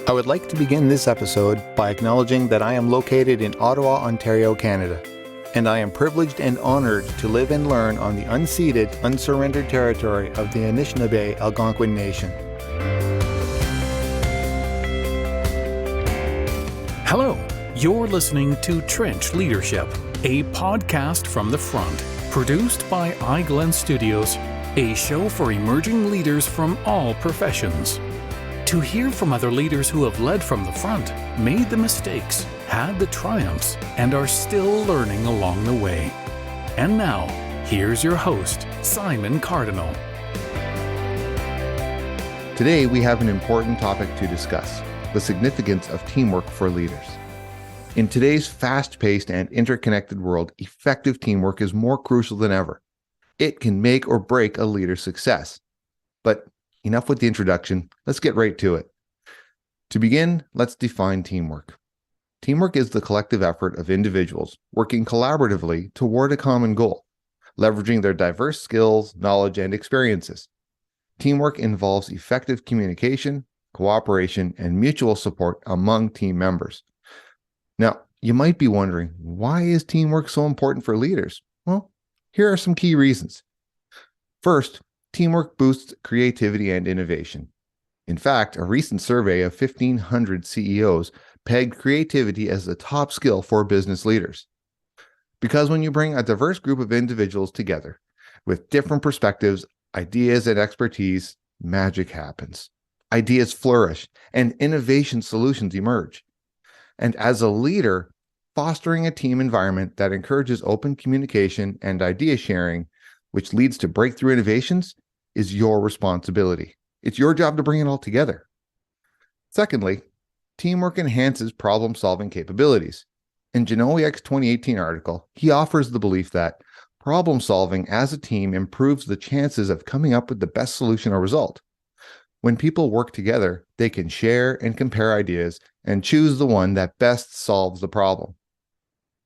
I would like to begin this episode by acknowledging that I am located in Ottawa, Ontario, Canada, and I am privileged and honored to live and learn on the unceded, unsurrendered territory of the Anishnaabeg Algonquin Nation. Hello, you're listening to Trench Leadership, a podcast from the front, produced by iGlen Studios, a show for emerging leaders from all professions. To hear from other leaders who have led from the front, made the mistakes, had the triumphs, and are still learning along the way. And now, here's your host, Simon Kardynal. Today, we have an important topic to discuss: the significance of teamwork for leaders. In today's fast-paced and interconnected world, effective teamwork is more crucial than ever. It can make or break a leader's success. But enough with the introduction, let's get right to it. To begin, let's define teamwork. Teamwork is the collective effort of individuals working collaboratively toward a common goal, leveraging their diverse skills, knowledge, and experiences. Teamwork involves effective communication, cooperation, and mutual support among team members. Now, you might be wondering, why is teamwork so important for leaders? Well, here are some key reasons. First, teamwork boosts creativity and innovation. In fact, a recent survey of 1,500 CEOs pegged creativity as the top skill for business leaders. Because when you bring a diverse group of individuals together with different perspectives, ideas, and expertise, magic happens. Ideas flourish and innovation solutions emerge. And as a leader, fostering a team environment that encourages open communication and idea sharing, which leads to breakthrough innovations, is your responsibility. It's your job to bring it all together. Secondly, teamwork enhances problem-solving capabilities. In Janowiak's 2018 article, he offers the belief that problem-solving as a team improves the chances of coming up with the best solution or result. When people work together, they can share and compare ideas and choose the one that best solves the problem,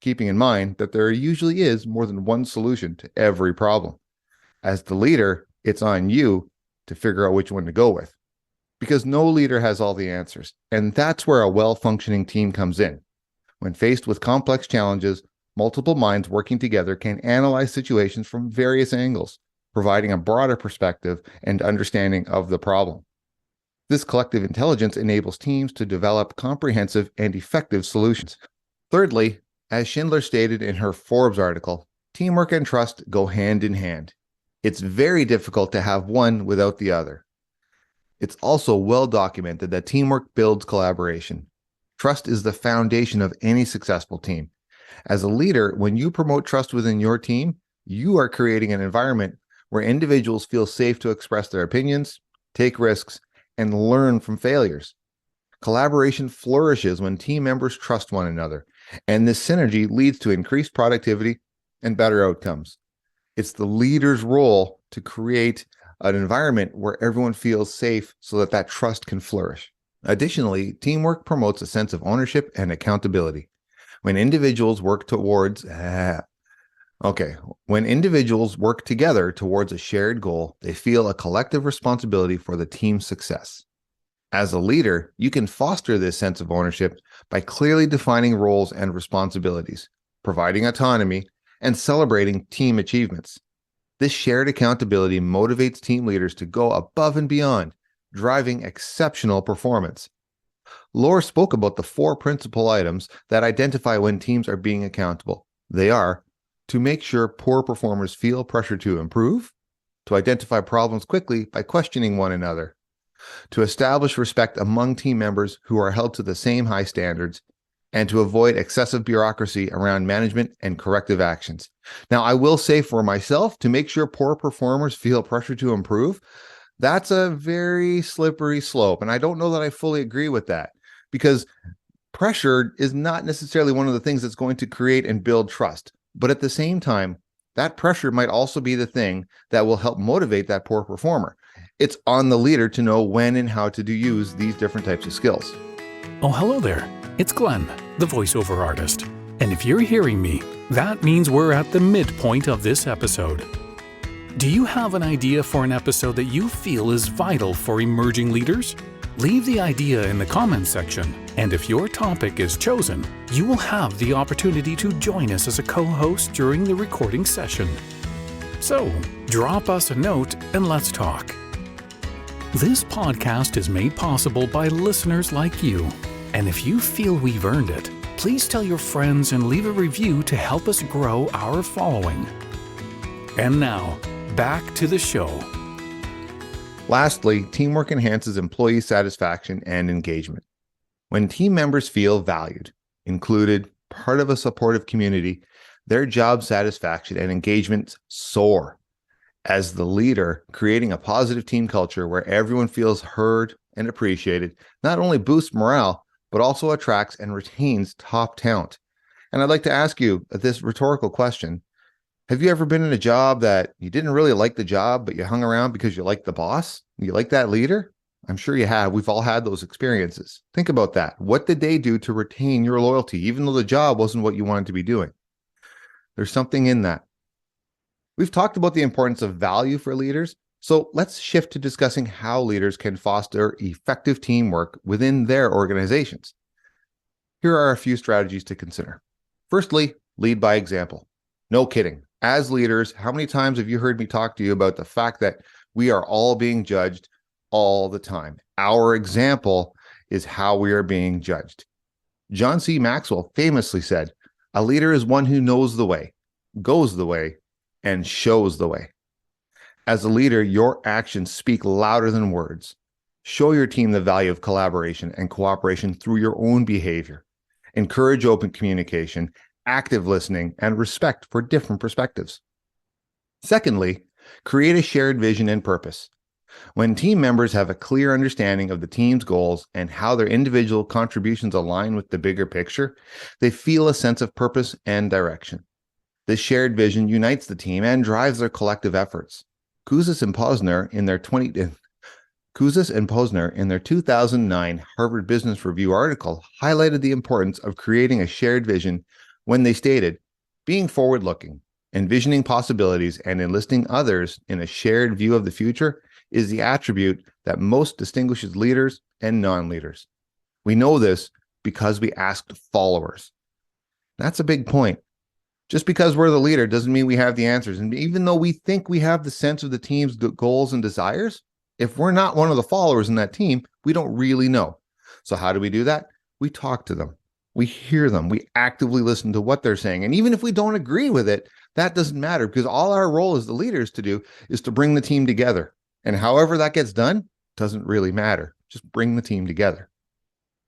keeping in mind that there usually is more than one solution to every problem. As the leader, it's on you to figure out which one to go with, because no leader has all the answers, and that's where a well-functioning team comes in. When faced with complex challenges, multiple minds working together can analyze situations from various angles, providing a broader perspective and understanding of the problem. This collective intelligence enables teams to develop comprehensive and effective solutions. Thirdly, as Schindler stated in her Forbes article, teamwork and trust go hand in hand. It's very difficult to have one without the other. It's also well documented that teamwork builds collaboration. Trust is the foundation of any successful team. As a leader, when you promote trust within your team, you are creating an environment where individuals feel safe to express their opinions, take risks, and learn from failures. Collaboration flourishes when team members trust one another, and this synergy leads to increased productivity and better outcomes. It's the leader's role to create an environment where everyone feels safe so that trust can flourish. Additionally, teamwork promotes a sense of ownership and accountability. When individuals work together towards a shared goal, they feel a collective responsibility for the team's success. As a leader, you can foster this sense of ownership by clearly defining roles and responsibilities, providing autonomy, and celebrating team achievements. This shared accountability motivates team leaders to go above and beyond, driving exceptional performance. Laura spoke about the 4 principal items that identify when teams are being accountable. They are: to make sure poor performers feel pressure to improve, to identify problems quickly by questioning one another, to establish respect among team members who are held to the same high standards, and to avoid excessive bureaucracy around management and corrective actions. Now, I will say for myself, to make sure poor performers feel pressure to improve, that's a very slippery slope. And I don't know that I fully agree with that, because pressure is not necessarily one of the things that's going to create and build trust. But at the same time, that pressure might also be the thing that will help motivate that poor performer. It's on the leader to know when and how to use these different types of skills. Oh, hello there. It's Glenn, the voiceover artist. And if you're hearing me, that means we're at the midpoint of this episode. Do you have an idea for an episode that you feel is vital for emerging leaders? Leave the idea in the comments section, and if your topic is chosen, you will have the opportunity to join us as a co-host during the recording session. So, drop us a note and let's talk. This podcast is made possible by listeners like you, and if you feel we've earned it, please tell your friends and leave a review to help us grow our following. And now, back to the show. Lastly, teamwork enhances employee satisfaction and engagement. When team members feel valued, included, part of a supportive community, their job satisfaction and engagement soar. As the leader, creating a positive team culture where everyone feels heard and appreciated not only boosts morale, but also attracts and retains top talent. And I'd like to ask you this rhetorical question. Have you ever been in a job that you didn't really like the job, but you hung around because you liked the boss? You like that leader? I'm sure you have. We've all had those experiences. Think about that. What did they do to retain your loyalty, even though the job wasn't what you wanted to be doing? There's something in that. We've talked about the importance of value for leaders, so let's shift to discussing how leaders can foster effective teamwork within their organizations. Here are a few strategies to consider. Firstly, lead by example. No kidding. As leaders, how many times have you heard me talk to you about the fact that we are all being judged all the time? Our example is how we are being judged. John C. Maxwell famously said, "A leader is one who knows the way, goes the way, and shows the way." As a leader, your actions speak louder than words. Show your team the value of collaboration and cooperation through your own behavior. Encourage open communication, active listening, and respect for different perspectives. Secondly, create a shared vision and purpose. When team members have a clear understanding of the team's goals and how their individual contributions align with the bigger picture, they feel a sense of purpose and direction. This shared vision unites the team and drives their collective efforts. Kouzes and Posner in their 2009 Harvard Business Review article highlighted the importance of creating a shared vision when they stated, "Being forward-looking, envisioning possibilities, and enlisting others in a shared view of the future is the attribute that most distinguishes leaders and non-leaders. We know this because we asked followers." That's a big point. Just because we're the leader doesn't mean we have the answers. And even though we think we have the sense of the team's goals and desires, if we're not one of the followers in that team, we don't really know. So how do we do that? We talk to them. We hear them. We actively listen to what they're saying. And even if we don't agree with it, that doesn't matter, because all our role as the leaders to do is to bring the team together. And however that gets done doesn't really matter. Just bring the team together.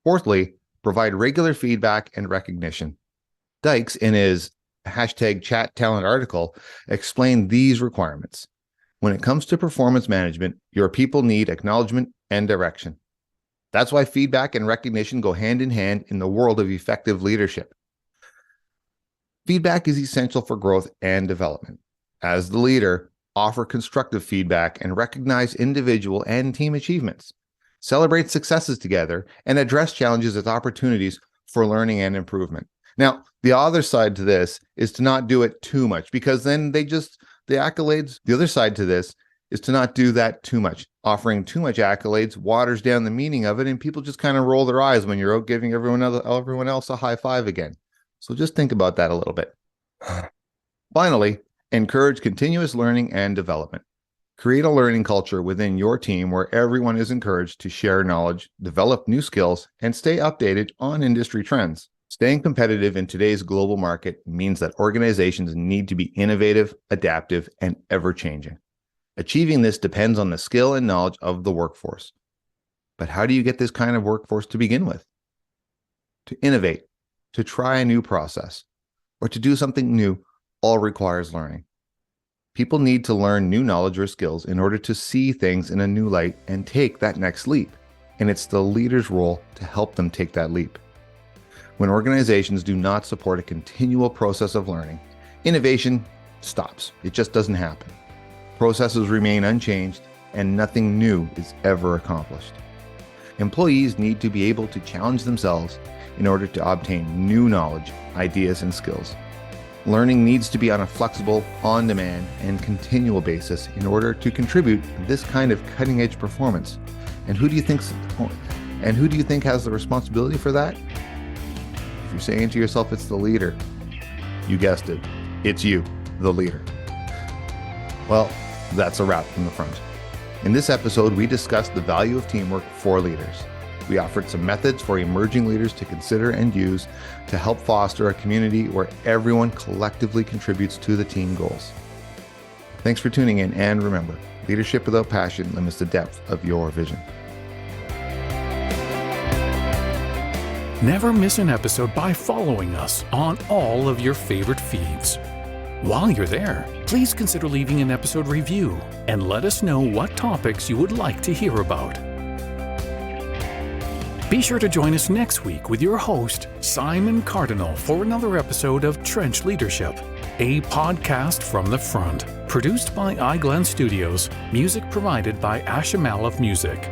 Fourthly, provide regular feedback and recognition. Dykes, in his #ChatTalent article, explained these requirements. When it comes to performance management, your people need acknowledgement and direction. That's why feedback and recognition go hand in hand in the world of effective leadership. Feedback is essential for growth and development. As the leader, offer constructive feedback and recognize individual and team achievements. Celebrate successes together and address challenges as opportunities for learning and improvement. Now, the other side to this is to not do it too much, because then the accolades, the other side to this is to not do that too much. Offering too much accolades waters down the meaning of it, and people just kind of roll their eyes when you're out giving everyone else a high five again. So just think about that a little bit. Finally, encourage continuous learning and development. Create a learning culture within your team where everyone is encouraged to share knowledge, develop new skills, and stay updated on industry trends. Staying competitive in today's global market means that organizations need to be innovative, adaptive, and ever-changing. Achieving this depends on the skill and knowledge of the workforce. But how do you get this kind of workforce to begin with? To innovate, to try a new process, or to do something new all requires learning. People need to learn new knowledge or skills in order to see things in a new light and take that next leap. And it's the leader's role to help them take that leap. When organizations do not support a continual process of learning, innovation stops. It just doesn't happen. Processes remain unchanged, and nothing new is ever accomplished. Employees need to be able to challenge themselves in order to obtain new knowledge, ideas, and skills. Learning needs to be on a flexible, on-demand, and continual basis in order to contribute this kind of cutting-edge performance. And who do you think's And who do you think has the responsibility for that? If you're saying to yourself it's the leader, you guessed it. It's you, the leader. Well, that's a wrap from the front. In this episode, we discussed the value of teamwork for leaders. We offered some methods for emerging leaders to consider and use to help foster a community where everyone collectively contributes to the team goals. Thanks for tuning in, and remember, leadership without passion limits the depth of your vision. Never miss an episode by following us on all of your favorite feeds. While you're there, please consider leaving an episode review and let us know what topics you would like to hear about. Be sure to join us next week with your host, Simon Kardynal, for another episode of Trench Leadership, a podcast from the front, produced by iGlen Studios, music provided by Ashamal of Music.